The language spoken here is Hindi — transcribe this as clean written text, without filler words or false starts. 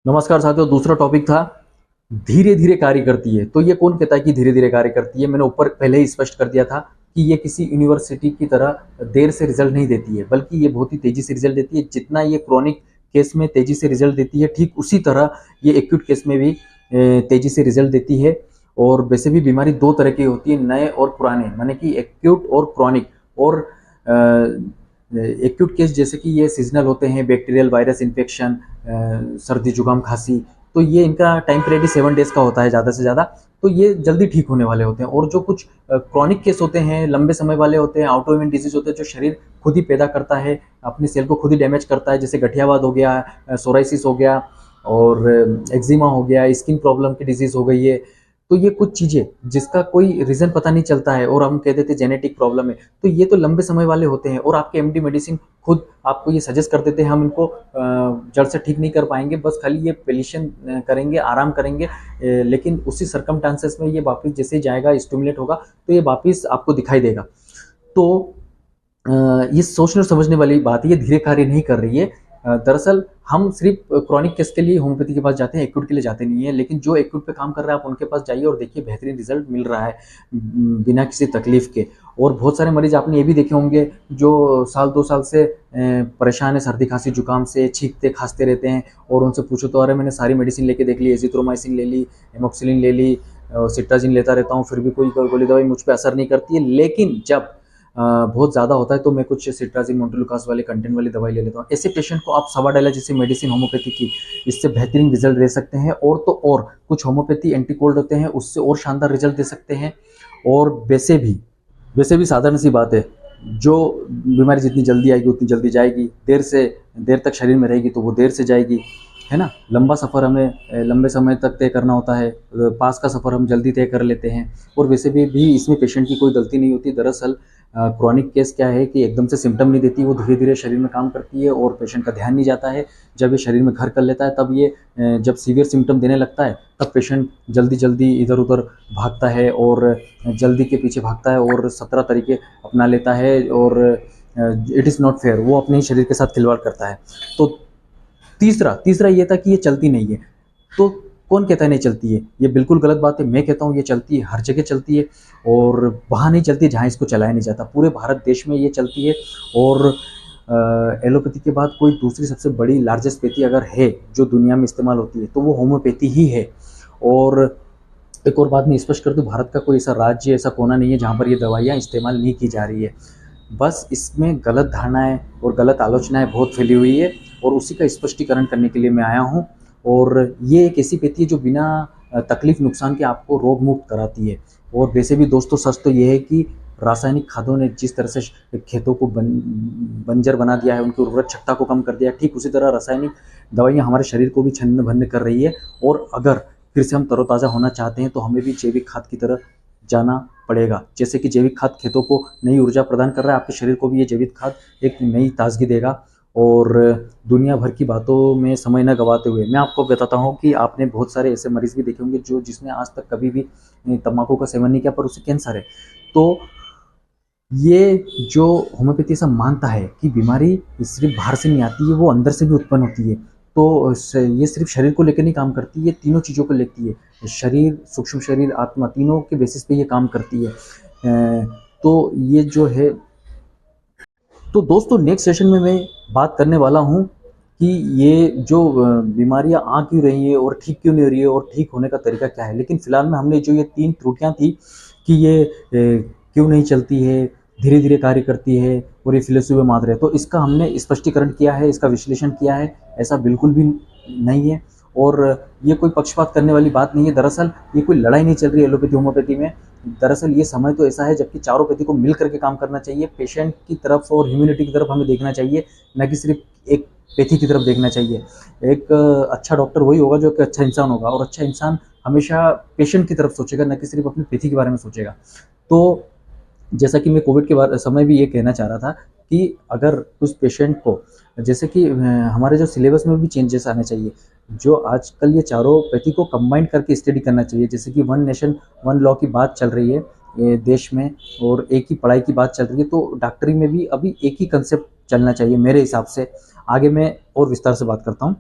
नमस्कार साथियों, दूसरा टॉपिक था धीरे धीरे कार्य करती है। तो ये कौन कहता है कि धीरे धीरे कार्य करती है? मैंने ऊपर पहले ही स्पष्ट कर दिया था कि ये किसी यूनिवर्सिटी की तरह देर से रिजल्ट नहीं देती है, बल्कि ये बहुत ही तेजी से रिजल्ट देती है। जितना ये क्रॉनिक केस में तेजी से रिजल्ट देती है, ठीक उसी तरह ये एक्यूट केस में भी तेजी से रिजल्ट देती है। और वैसे भी बीमारी दो तरह की होती है, नए और पुराने, माने कि एक्यूट और क्रॉनिक। और एक्यूट केस जैसे कि ये सीजनल होते हैं, बैक्टीरियल वायरस इन्फेक्शन, सर्दी जुकाम खांसी, तो ये इनका टाइम पीरियड 7 डेज का होता है ज़्यादा से ज़्यादा। तो ये जल्दी ठीक होने वाले होते हैं। और जो कुछ क्रॉनिक केस होते हैं, लंबे समय वाले होते हैं, ऑटो इम्यून डिजीज होते हैं, जो शरीर खुद ही पैदा करता है, अपनी सेल को खुद ही डैमेज करता है, जैसे गठियावाद हो गया, सोराइसिस हो गया, और एक्जिमा हो गया, स्किन प्रॉब्लम की डिजीज हो गई है। तो ये कुछ चीज़ें जिसका कोई रीज़न पता नहीं चलता है और हम कह देते जेनेटिक प्रॉब्लम है, तो ये तो लंबे समय वाले होते हैं। और आपके एमडी मेडिसिन खुद आपको ये सजेस्ट कर देते हैं, हम इनको जड़ से ठीक नहीं कर पाएंगे, बस खाली ये पेलिशन करेंगे, आराम करेंगे। लेकिन उसी सर्कमस्टांसेस में ये वापस जैसे ही जाएगा, स्टिमुलेट होगा, तो ये वापस आपको दिखाई देगा। तो ये सोचने और समझने वाली बात है, ये धीरे कार्य नहीं कर रही है। दरअसल हम सिर्फ क्रॉनिक केस के लिए होम्योपैथी के पास जाते हैं, एक्यूट के लिए जाते नहीं है। लेकिन जो एक्यूट पे काम कर रहा है, आप उनके पास जाइए और देखिए बेहतरीन रिजल्ट मिल रहा है बिना किसी तकलीफ के। और बहुत सारे मरीज आपने ये भी देखे होंगे जो साल 2 साल से परेशान है सर्दी खांसी जुकाम से, छींकते खांसते रहते हैं, और उनसे पूछो तो अरे मैंने सारी मेडिसिन लेके देख ली, एजिथ्रोमाइसिन ले ली, एमोक्सिलिन ले ली, सिट्राजिन लेता रहता हूँ, फिर भी कोई गोली दवाई मुझ पर असर नहीं करती है। लेकिन जब बहुत ज़्यादा होता है तो मैं कुछ सिट्राजिन मोन्टेलुकास वाले कंटेंट वाली दवाई ले लेता हूँ। ऐसे पेशेंट को आप सवाडाइला जैसी मेडिसिन होम्योपैथी की, इससे बेहतरीन रिजल्ट दे सकते हैं। और तो और कुछ होम्योपैथी एंटीकोल्ड होते हैं, उससे और शानदार रिजल्ट दे सकते हैं। और वैसे भी साधारण सी बात है, जो बीमारी जितनी जल्दी आएगी उतनी जल्दी जाएगी, देर तक शरीर में रहेगी तो वो देर से जाएगी, है ना। लंबा सफ़र हमें लंबे समय तक तय करना होता है, पास का सफ़र हम जल्दी तय कर लेते हैं। और वैसे भी इसमें पेशेंट की कोई गलती नहीं होती। दरअसल क्रॉनिक केस क्या है कि एकदम से सिम्टम नहीं देती, वो धीरे धीरे शरीर में काम करती है और पेशेंट का ध्यान नहीं जाता है। जब ये शरीर में घर कर लेता है, तब ये जब सीवियर सिम्टम देने लगता है, तब पेशेंट जल्दी जल्दी इधर उधर भागता है और जल्दी के पीछे भागता है और 17 तरीके अपना लेता है। और इट इज़ नॉट फेयर, वो अपने ही शरीर के साथ खिलवाड़ करता है। तो तीसरा ये था कि ये चलती नहीं है। तो कौन कहता है नहीं चलती है? ये बिल्कुल गलत बात है। मैं कहता हूँ ये चलती है, हर जगह चलती है। और वहाँ नहीं चलती जहाँ इसको चलाया नहीं जाता, पूरे भारत देश में ये चलती है। और एलोपैथी के बाद कोई दूसरी सबसे बड़ी लार्जेस्ट पैथी अगर है जो दुनिया में इस्तेमाल होती है, तो वो होम्योपैथी ही है। और एक और बात मैं स्पष्ट कर दूं, भारत का कोई ऐसा राज्य, ऐसा कोना नहीं है जहाँ पर ये दवाइयाँ इस्तेमाल नहीं की जा रही है। बस इसमें गलत धारणाएं और गलत आलोचनाएं बहुत फैली हुई है, और उसी का स्पष्टीकरण करने के लिए मैं आया हूँ। और ये एक ऐसी पैथी है जो बिना तकलीफ नुकसान के आपको रोग मुक्त कराती है। और वैसे भी दोस्तों, सच तो ये है कि रासायनिक खादों ने जिस तरह से खेतों को बंजर बना दिया है, उनकी उर्वरक क्षमता को कम कर दिया है, ठीक उसी तरह रासायनिक दवाइयाँ हमारे शरीर को भी छन्न भन्न कर रही है। और अगर फिर से हम तरोताज़ा होना चाहते हैं तो हमें भी जैविक खाद की तरह जाना पड़ेगा। जैसे कि जैविक खाद खेतों को नई ऊर्जा प्रदान कर रहा है, आपके शरीर को भी ये जैविक खाद एक नई ताजगी देगा। और दुनिया भर की बातों में समय न गवाते हुए मैं आपको बताता हूँ कि आपने बहुत सारे ऐसे मरीज भी देखे होंगे जिसने आज तक कभी भी तंबाकू का सेवन नहीं किया, पर उसे कैंसर है। तो ये जो होम्योपैथी ऐसा मानता है कि बीमारी सिर्फ बाहर से नहीं आती है, वो अंदर से भी उत्पन्न होती है। तो ये सिर्फ शरीर को लेकर नहीं काम करती, ये तीनों चीज़ों को लेती है। शरीर, सूक्ष्म शरीर, आत्मा, तीनों के बेसिस पे ये काम करती है। तो ये जो है, तो दोस्तों नेक्स्ट सेशन में मैं बात करने वाला हूँ कि ये जो बीमारियाँ आ क्यों रही है और ठीक क्यों नहीं हो रही है और ठीक होने का तरीका क्या है। लेकिन फिलहाल में हमने जो ये 3 त्रुटियाँ थी कि ये क्यों नहीं चलती है, धीरे धीरे कार्य करती है और ये फिलोसफी मात्र है, तो इसका हमने स्पष्टीकरण किया है, इसका विश्लेषण किया है। ऐसा बिल्कुल भी नहीं है और ये कोई पक्षपात करने वाली बात नहीं है। दरअसल ये कोई लड़ाई नहीं चल रही है एलोपैथी होम्योपैथी में। दरअसल ये समय तो ऐसा है जबकि चारों पैथी को मिल करके काम करना चाहिए। पेशेंट की तरफ और ह्यूमैनिटी की तरफ हमें देखना चाहिए, न कि सिर्फ एक पैथी की तरफ देखना चाहिए। एक अच्छा डॉक्टर वही होगा जो एक अच्छा इंसान होगा, और अच्छा इंसान हमेशा पेशेंट की तरफ सोचेगा, न कि सिर्फ अपनी पैथी के बारे में सोचेगा। तो जैसा कि मैं कोविड के समय भी ये कहना चाह रहा था कि अगर उस पेशेंट को, जैसे कि हमारे जो सिलेबस में भी चेंजेस आने चाहिए, जो आजकल ये चारों पैथी को कंबाइन करके स्टडी करना चाहिए। जैसे कि वन नेशन वन लॉ की बात चल रही है ये देश में, और एक ही पढ़ाई की बात चल रही है, तो डॉक्टरी में भी अभी एक ही कंसेप्ट चलना चाहिए मेरे हिसाब से। आगे मैं और विस्तार से बात करता हूँ।